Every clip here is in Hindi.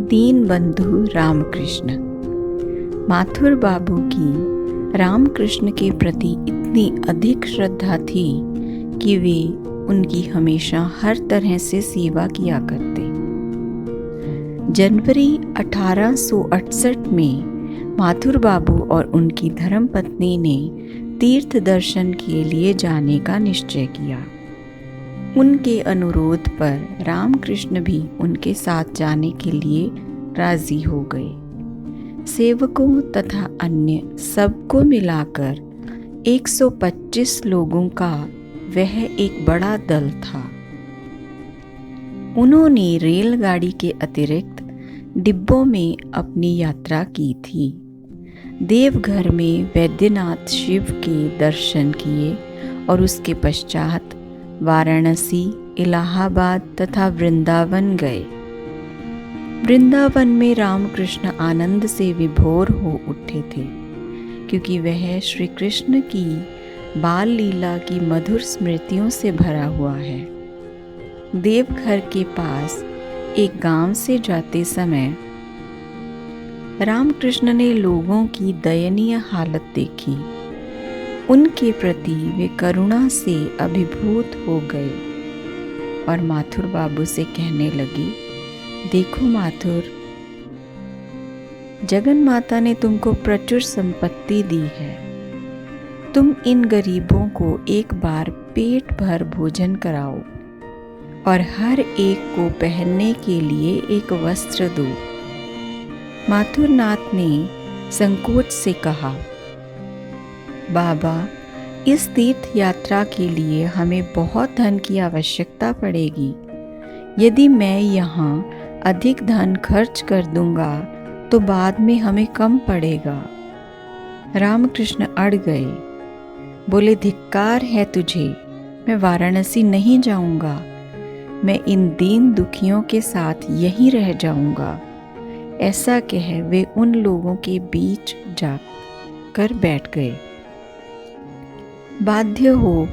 दीनबंधु रामकृष्ण। माथुर बाबू की रामकृष्ण के प्रति इतनी अधिक श्रद्धा थी कि वे उनकी हमेशा हर तरह से सेवा किया करते। जनवरी 1868 में माथुर बाबू और उनकी धर्मपत्नी ने तीर्थ दर्शन के लिए जाने का निश्चय किया। उनके अनुरोध पर रामकृष्ण भी उनके साथ जाने के लिए राजी हो गए। सेवकों तथा अन्य सबको मिलाकर 125 लोगों का वह एक बड़ा दल था। उन्होंने रेलगाड़ी के अतिरिक्त डिब्बों में अपनी यात्रा की थी। देवघर में वैद्यनाथ शिव के दर्शन किए और उसके पश्चात वाराणसी, इलाहाबाद तथा वृंदावन गए। वृंदावन में रामकृष्ण आनंद से विभोर हो उठे थे, क्योंकि वह श्री कृष्ण की बाल लीला की मधुर स्मृतियों से भरा हुआ है। देवघर के पास एक गांव से जाते समय रामकृष्ण ने लोगों की दयनीय हालत देखी। उनके प्रति वे करुणा से अभिभूत हो गए और माथुर बाबू से कहने लगे, देखो माथुर, जगन माता ने तुमको प्रचुर संपत्ति दी है। तुम इन गरीबों को एक बार पेट भर भोजन कराओ और हर एक को पहनने के लिए एक वस्त्र दो। माथुरनाथ ने संकोच से कहा, बाबा, इस तीर्थ यात्रा के लिए हमें बहुत धन की आवश्यकता पड़ेगी। यदि मैं यहाँ अधिक धन खर्च कर दूंगा तो बाद में हमें कम पड़ेगा। रामकृष्ण अड़ गए, बोले, धिक्कार है तुझे, मैं वाराणसी नहीं जाऊंगा। मैं इन दीन दुखियों के साथ यहीं रह जाऊंगा। ऐसा कह वे उन लोगों के बीच जाकर बैठ गए। बाध्य हो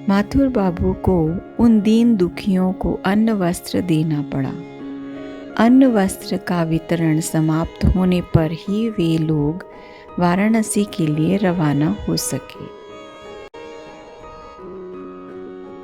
माथुर बाबू को उन दीन दुखियों को अन्न वस्त्र देना पड़ा। अन्न वस्त्र का वितरण समाप्त होने पर ही वे लोग वाराणसी के लिए रवाना हो सके।